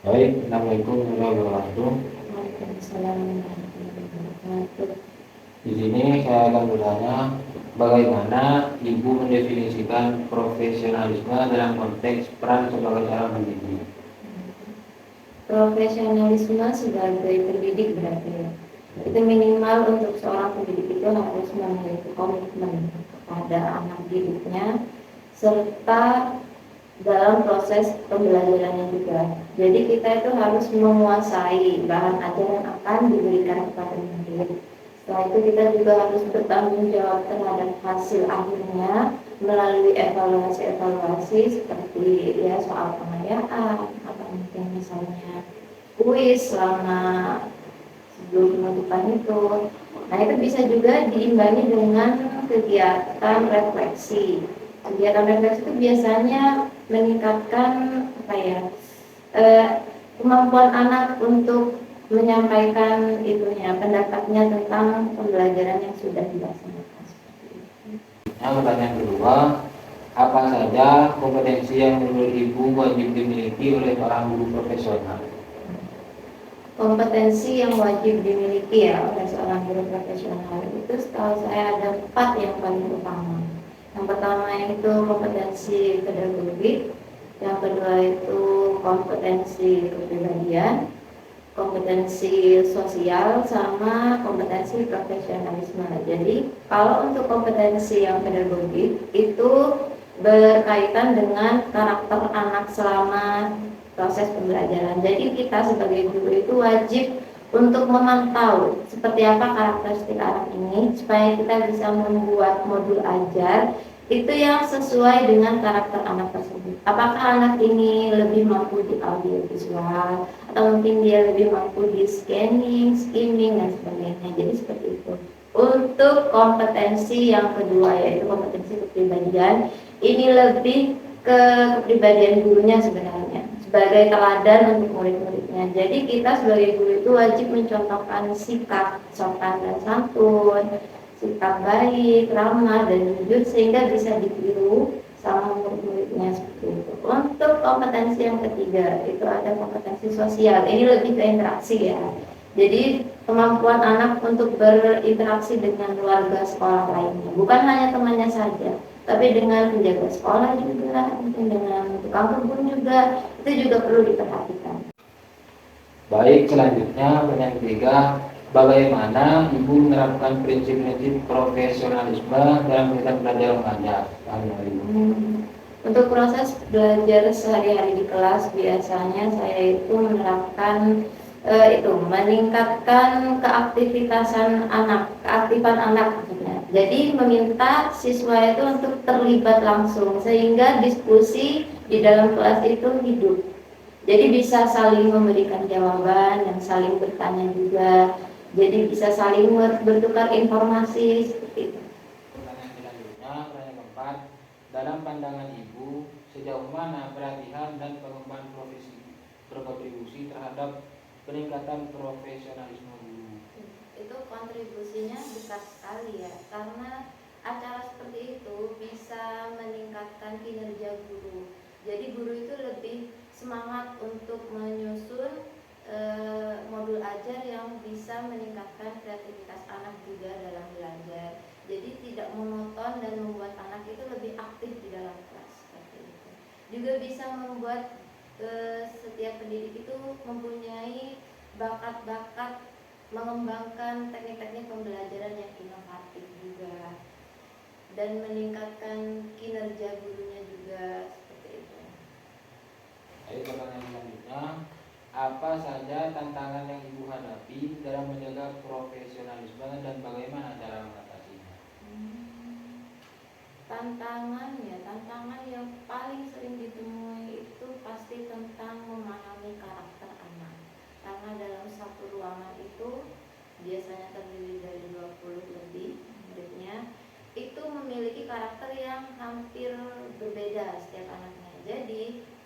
Baik, Assalamualaikum warahmatullahi wabarakatuh. Waalaikumsalam warahmatullahi wabarakatuh. Di sini saya akan bertanya, bagaimana Ibu mendefinisikan profesionalisme dalam konteks peran sebagai seorang pendidik? Profesionalisme sebagai pendidik berarti ya. Itu minimal untuk seorang pendidik itu harus memiliki komitmen kepada anak didiknya serta dalam proses pembelajarannya juga. Jadi kita itu harus menguasai bahan ajar yang akan diberikan kepada murid. Setelah itu kita juga harus bertanggung jawab terhadap hasil akhirnya melalui evaluasi-evaluasi seperti ya soal pengayaan atau mungkin misalnya kuis selama sebelum penutupan itu. Nah itu bisa juga diimbangi dengan kegiatan refleksi. Kegiatan refleksi itu biasanya meningkatkan apa ya eh, kemampuan anak untuk menyampaikan itunya pendapatnya tentang pembelajaran yang sudah dilaksanakan. Nah, pertanyaan kedua, apa saja kompetensi yang menurut Ibu wajib dimiliki oleh seorang guru profesional? Kompetensi yang wajib dimiliki ya oleh seorang guru profesional itu setahu saya ada 4 yang paling utama. Yang pertama itu kompetensi pedagogik, yang kedua itu kompetensi kepribadian, kompetensi sosial, sama kompetensi profesionalisme. Jadi kalau untuk kompetensi yang pedagogik itu berkaitan dengan karakter anak selama proses pembelajaran. Jadi kita sebagai guru itu wajib untuk memantau seperti apa karakteristik anak ini supaya kita bisa membuat modul ajar itu yang sesuai dengan karakter anak tersebut. Apakah anak ini lebih mampu di audiovisual atau mungkin dia lebih mampu di scanning, skimming dan sebagainya. Jadi seperti itu. Untuk kompetensi yang kedua yaitu kompetensi kepribadian, ini lebih ke kepribadian gurunya sebenarnya sebagai teladan untuk murid-muridnya. Jadi kita sebagai guru itu wajib mencontohkan sikap sopan dan santun, sikap baik, ramah dan jujur sehingga bisa ditiru sama murid-muridnya seperti itu. Untuk kompetensi yang ketiga itu ada kompetensi sosial. Ini lebih ke interaksi ya. Jadi kemampuan anak untuk berinteraksi dengan warga sekolah lainnya, bukan hanya temannya saja, tapi dengan penjaga sekolah juga, mungkin dengan tukang kebun juga, itu juga perlu diperhatikan. Baik, selanjutnya pertanyaan ketiga, bagaimana Ibu menerapkan prinsip-prinsip profesionalisme dalam kegiatan belajar mengajar? Untuk proses belajar sehari-hari di kelas biasanya saya itu menerapkan itu meningkatkan keaktifan anak maksudnya. Jadi meminta siswa itu untuk terlibat langsung sehingga diskusi di dalam kelas itu hidup. Jadi bisa saling memberikan jawaban dan saling bertanya juga. Jadi bisa saling bertukar informasi seperti itu. Pertanyaan selanjutnya, pertanyaan keempat, dalam pandangan Ibu, sejauh mana pelatihan dan pengembangan profesi berkontribusi terhadap peningkatan profesionalisme guru? Itu kontribusinya besar sekali ya, karena acara seperti itu bisa meningkatkan kinerja guru. Jadi guru itu lebih semangat untuk menyusun modul ajar yang bisa meningkatkan kreativitas anak juga dalam belajar. Jadi tidak monoton dan membuat anak itu lebih aktif di dalam kelas seperti itu. Juga bisa membuat setiap pendidik itu mempunyai bakat-bakat mengembangkan teknik-teknik pembelajaran yang inovatif juga dan meningkatkan kinerja gurunya juga seperti itu. Jadi pertanyaan selanjutnya, apa saja tantangan yang Ibu hadapi dalam menjaga profesionalisme dan bagaimana cara mengatasinya? Tantangan yang paling sering ditemui itu pasti tentang memahami karakter anak. Karena dalam satu ruangan itu biasanya terdiri dari 20 lebih muridnya, itu memiliki karakter yang hampir berbeda setiap anaknya. Jadi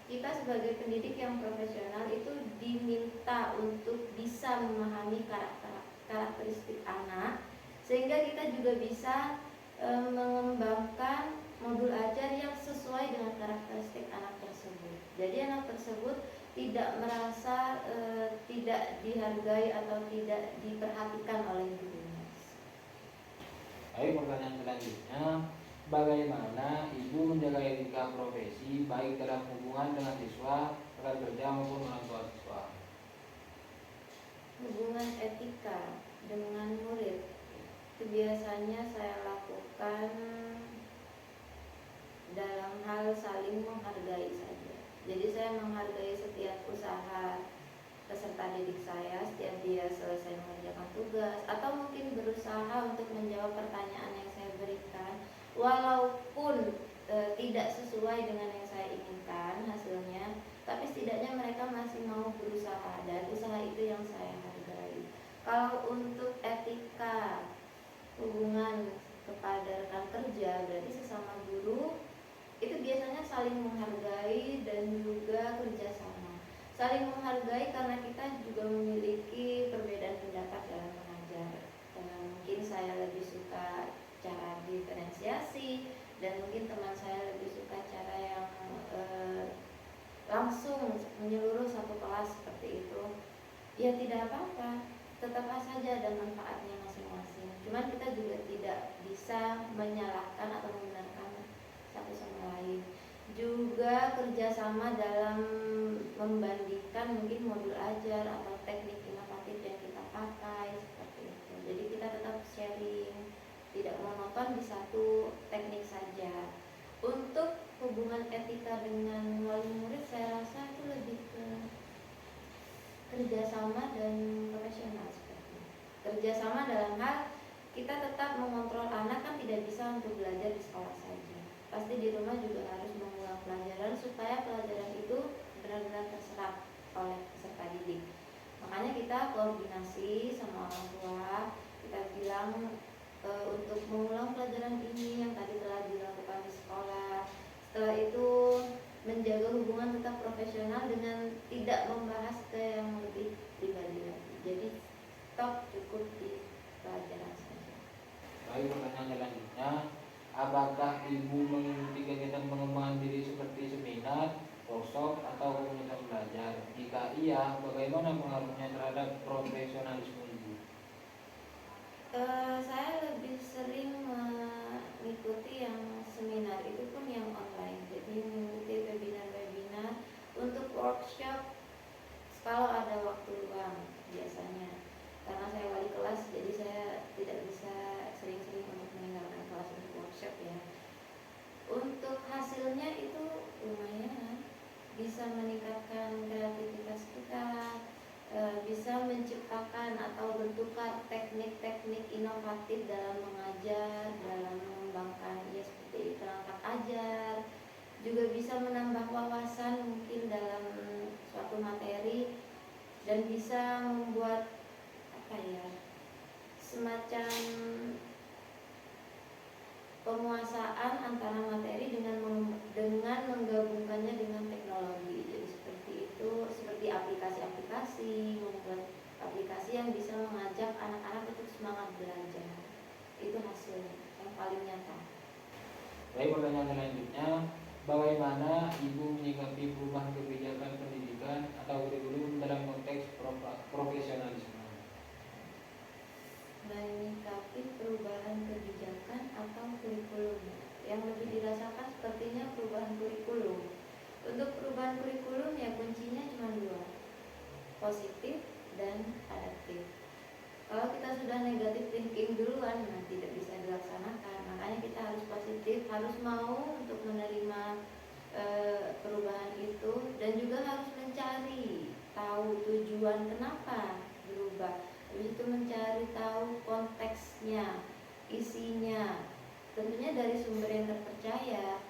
kita sebagai pendidik yang profesional itu diminta untuk bisa memahami karakteristik anak sehingga kita juga bisa mengembangkan modul ajar yang sesuai dengan karakteristik anak tersebut. Jadi anak tersebut tidak merasa tidak dihargai atau tidak diperhatikan oleh gurunya. Baik, pertanyaan selanjutnya, bagaimana ibu menjaga etika profesi baik dalam hubungan dengan siswa, rekan kerja maupun orang tua siswa? Hubungan etika dengan murid itu biasanya saya lakukan dalam hal saling menghargai saja. Jadi saya menghargai setiap usaha peserta didik saya setiap dia selesai mengerjakan tugas atau mungkin berusaha untuk menjawab pertanyaan yang saya berikan walaupun tidak sesuai dengan yang saya inginkan hasilnya, tapi setidaknya mereka masih mau berusaha dan usaha itu yang saya hargai. Kalau untuk etika hubungan kepada rekan kerja berarti sesama guru itu biasanya saling menghargai dan juga kerjasama. Saling menghargai karena kita juga memiliki perbedaan pendapat dalam mengajar. Mungkin saya lebih suka cara diferensiasi dan mungkin teman saya lebih suka cara yang langsung menyeluruh satu kelas seperti itu. Ya tidak apa-apa, tetap saja ada manfaatnya masing-masing. Cuman kita juga tidak bisa menyalahkan atau membenarkan satu sama lain. Juga kerjasama dalam membandingkan mungkin modul ajar atau teknik inovatif yang kita pakai seperti itu. Jadi kita tetap sharing, tidak monoton di satu teknik saja. Untuk hubungan etika dengan wali murid saya rasa itu lebih ke kerjasama dan profesional seperti itu. Kerjasama dalam hal kita tetap mengontrol anak kan tidak bisa untuk belajar di sekolah saja. Pasti di rumah juga harus mengulang pelajaran supaya pelajaran itu benar-benar terserap oleh peserta didik. Makanya kita koordinasi sama orang tua, kita bilang untuk mengulang pelajaran ini yang tadi telah dilakukan di sekolah. Setelah itu menjaga hubungan tetap profesional dengan tidak membahas ke yang lebih pribadi lagi. Jadi stop cukup di pelajaran saja. Baik, pertanyaan selanjutnya, apakah ibu mengikuti kegiatan pengembangan diri seperti seminar, workshop, atau komunitas belajar? Jika iya, bagaimana pengaruhnya terhadap profesionalisme ibu? Saya lebih sering mengikuti yang seminar, itu pun yang online. Jadi mengikuti webinar-webinar. Untuk workshop kalau ada waktu luang biasanya. Karena saya wali kelas, jadi saya tidak bisa sering-sering untuk meninggalkan kelas untuk workshop ya. Untuk hasilnya itu lumayan, bisa meningkatkan kreativitas kita, bisa menciptakan atau bertukar teknik-teknik inovatif dalam mengajar, dalam mengembangkan ya seperti perangkat ajar, juga bisa menambah wawasan mungkin dalam suatu materi dan bisa membuat semacam penguasaan antara materi dengan menggabungkannya dengan teknologi. Jadi seperti itu, seperti aplikasi-aplikasi, membuat aplikasi yang bisa mengajak anak-anak untuk semangat belajar. Itu hasil yang paling nyata. Baik, pertanyaan selanjutnya, bagaimana ibu menyikapi perubahan kebijakan pendidikan atau kurikulum dalam konteks profesionalisme? Menyikapi perubahan kebijakan atau kurikulum yang lebih dirasakan sepertinya perubahan kurikulum. Untuk perubahan kurikulum ya kuncinya cuma dua, positif dan adaptif. Kalau kita sudah negatif thinking duluan, tidak bisa dilaksanakan. Makanya kita harus positif, harus mau untuk menerima perubahan itu dan juga harus mencari tahu tujuan kenapa berubah. Habis itu mencari tahu konteksnya, isinya, tentunya dari sumber yang terpercaya.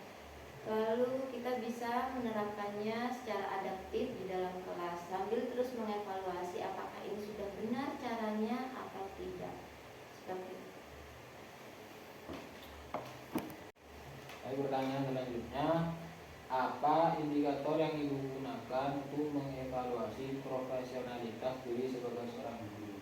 Lalu kita bisa menerapkannya secara adaptif di dalam kelas sambil terus mengevaluasi apakah ini sudah benar caranya atau tidak. Seperti itu. Baik, pertanyaan selanjutnya, apa indikator yang ibu gunakan untuk mengevaluasi profesionalitas diri sebagai seorang guru?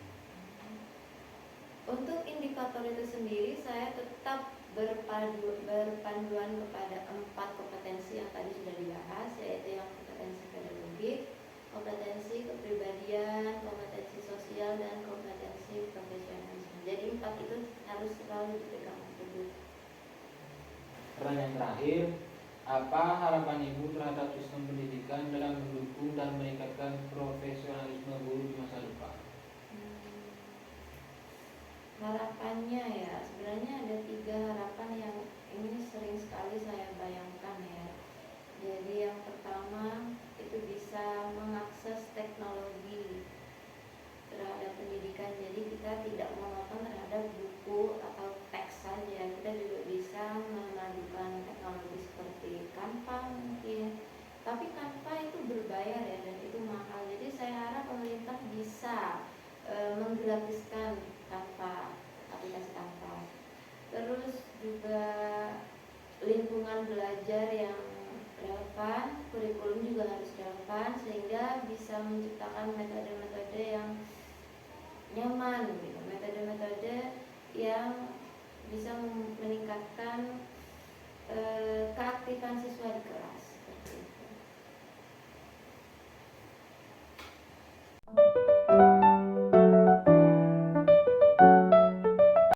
Untuk indikator itu sendiri saya tetap berpanduan kepada 4 kompetensi yang tadi sudah dibahas, yaitu yang kompetensi pedagogik, Pertanyaan terakhir, apa harapan Ibu terhadap sistem pendidikan dalam mendukung dan meningkatkan profesionalisme guru di masa depan? Harapannya ya, sebenarnya ada 3 harapan yang ini sering sekali saya bayangkan ya. Jadi yang pertama itu bisa mengakses teknologi terhadap pendidikan. Jadi kita tidak monoton terhadap buku atau teks saja, kita juga bisa memadukan teknologi seperti Canva mungkin. Tapi Canva itu berbayar ya, dan itu mahal. Jadi saya harap pemerintah bisa menggratiskan Canva, aplikasi Canva. Terus juga lingkungan belajar yang relevan, kurikulum juga harus relevan sehingga bisa menciptakan metode-metode yang nyaman gitu, metode-metode yang bisa meningkatkan